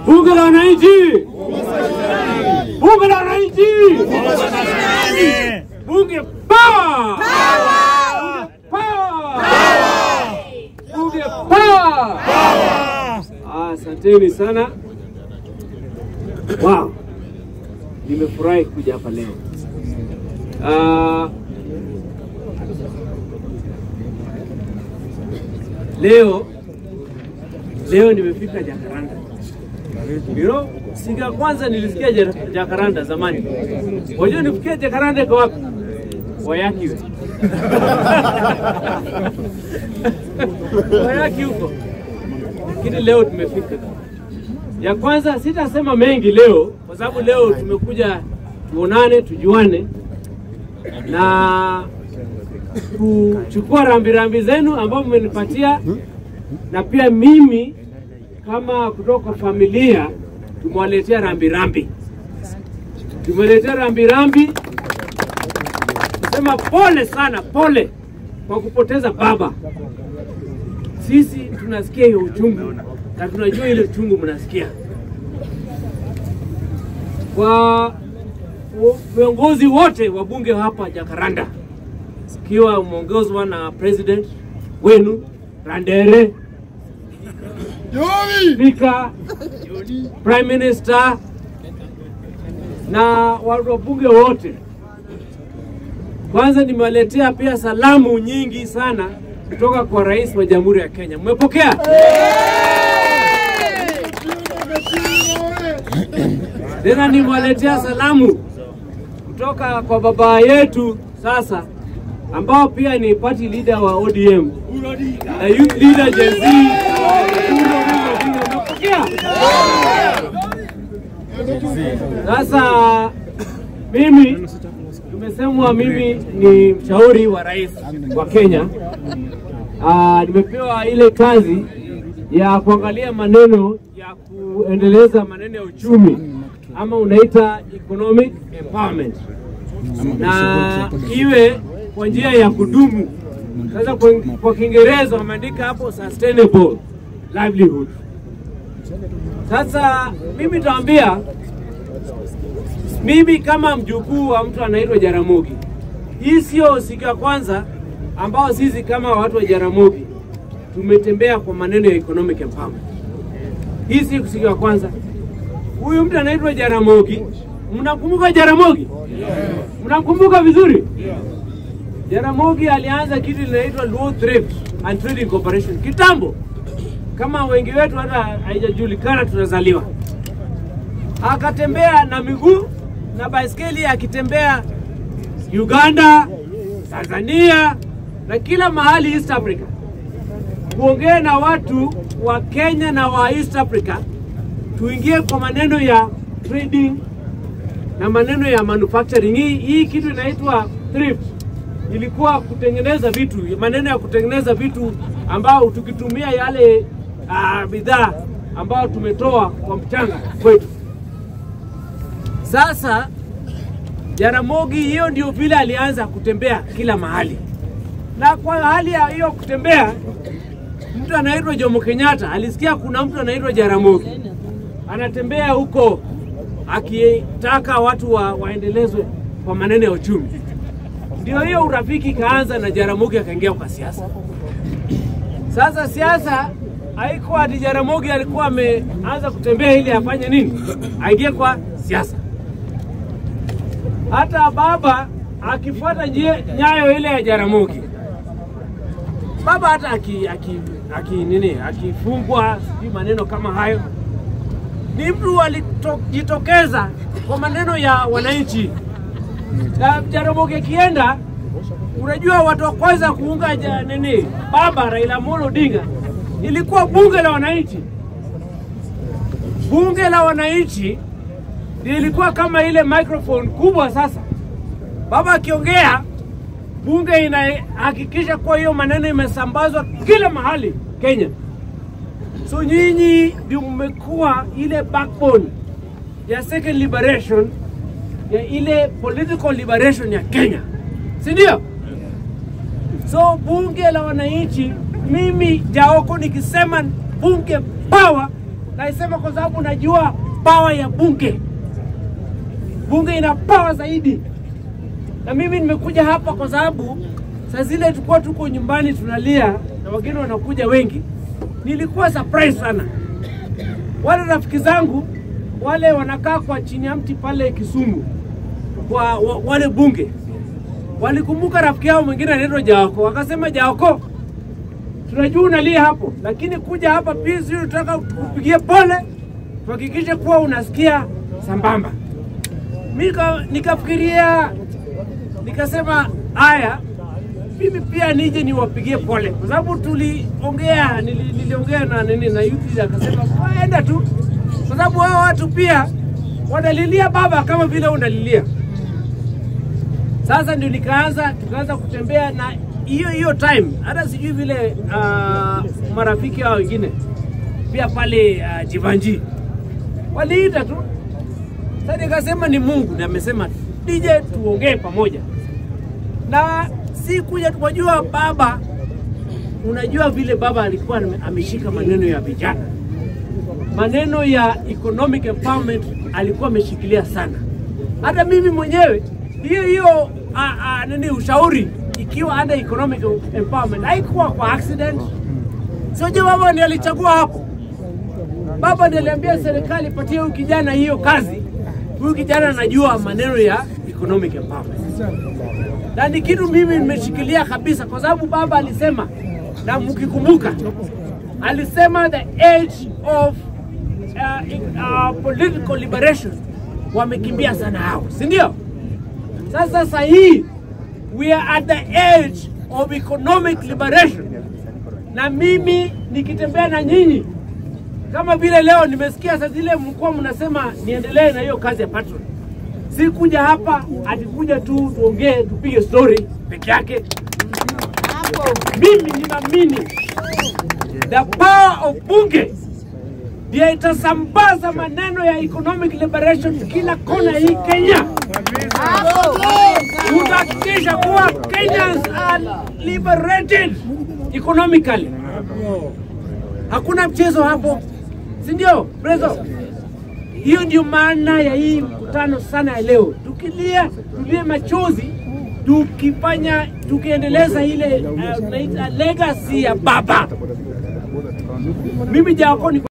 Bunge la wananchi! Bunge la wananchi! Bunge power! Bunge power! Asanteni sana. Wow. Nimefurahi kuja hapa leo. Leo nimefika Jacaranda. Siku ya kwanza nilisikia Jacaranda zamani. Wajua nifikia Jacaranda kwa wapi? Wayaki. Wayaki huko. Lakini leo tumefika. Ya kwanza sitasema mengi leo kwa sababu leo tumekuja tuonane, tujuane na kuchukua rambirambi zenu ambao mmenipatia, na pia mimi kama kutoka familia tumewaletea rambirambi. Tumeletea rambirambi. Nasema pole sana, pole kwa kupoteza baba. Sisi tunasikia hiyo uchungu na tunajua ile uchungu mnasikia. Kwa viongozi wote wa bunge hapa Jacaranda, kiwa umeongozwa na president wenu Randere, Speaker, Prime Minister na wabunge wote, kwanza nimewaletea pia salamu nyingi sana kutoka kwa Rais wa Jamhuri ya Kenya. Mmepokea? Tena nimewaletea salamu kutoka kwa baba yetu sasa, ambao pia ni party leader wa ODM na youth leader Gen Z. Sasa mimi tumesemwa mimi ni mshauri wa rais wa Kenya. Nimepewa ile kazi ya kuangalia maneno ya kuendeleza maneno ya uchumi, ama unaita economic empowerment, na iwe kwa njia ya kudumu. Sasa kwa Kiingereza wameandika hapo sustainable livelihood. Sasa mimi taambia, mimi kama mjukuu wa mtu anaitwa Jaramogi, hii sio siku ya kwanza ambao sisi kama watu wa Jaramogi tumetembea kwa maneno ya economic empowerment. Hii si siku ya kwanza. Huyu mtu anaitwa Jaramogi, mnakumbuka Jaramogi? Mnakumbuka vizuri? Jaramogi alianza kitu kinaitwa Luo Thrift and Trading Corporation kitambo, kama wengi wetu hata haijajulikana tunazaliwa. Akatembea na miguu na baiskeli, akitembea Uganda, Tanzania na kila mahali East Africa, kuongea na watu wa Kenya na wa East Africa tuingie kwa maneno ya trading na maneno ya manufacturing. Hii kitu inaitwa thrift ilikuwa kutengeneza vitu, maneno ya kutengeneza vitu ambao tukitumia yale bidhaa ambao tumetoa kwa mchanga kwetu. Sasa Jaramogi hiyo ndio vile alianza kutembea kila mahali, na kwa hali ya hiyo kutembea, mtu anaitwa Jomo Kenyatta alisikia kuna mtu anaitwa Jaramogi anatembea huko akitaka watu waendelezwe kwa maneno ya uchumi. Ndio hiyo urafiki kaanza na Jaramogi akaingia kwa siasa. Sasa siasa haikuwa ati Jaramogi alikuwa ameanza kutembea ili afanye nini? Aingie kwa siasa. Hata baba akifuata nyayo ile ya Jaramogi, baba hata akifungwa sijui maneno kama hayo, ni mtu alijitokeza kwa maneno ya wananchi. Na Jaramogi kienda, unajua watu wa kwanza kuunga baba Raila Amolo Odinga ilikuwa bunge la wananchi. Bunge la wananchi ilikuwa kama ile microphone kubwa. Sasa baba akiongea, bunge inahakikisha kwa hiyo maneno imesambazwa kila mahali Kenya. So nyinyi ndio mmekuwa ile backbone ya second liberation, ya ile political liberation ya Kenya. si ndio? So bunge la wananchi, mimi Jaoko nikisema bunge power, naisema kwa sababu najua power ya bunge. Bunge ina power zaidi. Na mimi nimekuja hapa kwa sababu saa zile tulikuwa tuko nyumbani tunalia na wageni wanakuja wengi. Nilikuwa surprise sana. Wale rafiki zangu wale wanakaa kwa chini ya mti pale Kisumu, kwa wale bunge walikumbuka rafiki yao mwingine anaitwa Jaoko, wakasema Jaoko, tunajua unalia hapo, lakini kuja hapa pia tunataka kupigie pole, tuhakikishe kuwa unasikia sambamba. Mimi nikafikiria, nikasema haya, mimi pia nije niwapigie pole, kwa sababu niliongea na yuti, akasema waenda tu, kwa sababu hao watu pia wanalilia baba kama vile unalilia. Sasa ndio tukaanza kutembea, na hiyo time hata sijui vile marafiki hao wengine pia pale Jivanji waliita tu. Sasa nikasema ni Mungu ndiye amesema nije tuongee pamoja, na si kuja tukajua baba. Unajua vile baba alikuwa ameshika maneno ya vijana, maneno ya economic empowerment alikuwa ameshikilia sana. Hata mimi mwenyewe hiyo ushauri ikiwa under economic empowerment haikuwa kwa accident. Sio baba ndiye alichagua hapo. Baba ndiye aliambia serikali patie huyu kijana hiyo kazi. Huyu kijana anajua maneno ya economic empowerment. Na ni kitu mimi nimeshikilia kabisa, kwa sababu baba alisema, na mkikumbuka, alisema the age of political liberation wamekimbia sana hao, si ndio? Sasa hii we are at the age of economic liberation. Na mimi nikitembea na nyinyi kama vile leo nimesikia sasa zile mkoa mnasema niendelee na hiyo kazi ya patron. Si kuja hapa atikuja tu tuongee tupige story peke yake. Mimi ninaamini the power of bunge ndio itasambaza maneno ya economic liberation kila kona hii Kenya. Tutahakikisha kuwa Kenyans are liberated economically. Hakuna mchezo hapo, si ndio Prezo? Hiyo ndio maana ya hii mkutano sana ya leo. Tukilia machozi, tukiendeleza ile legacy ya baba. Mimi Jaoko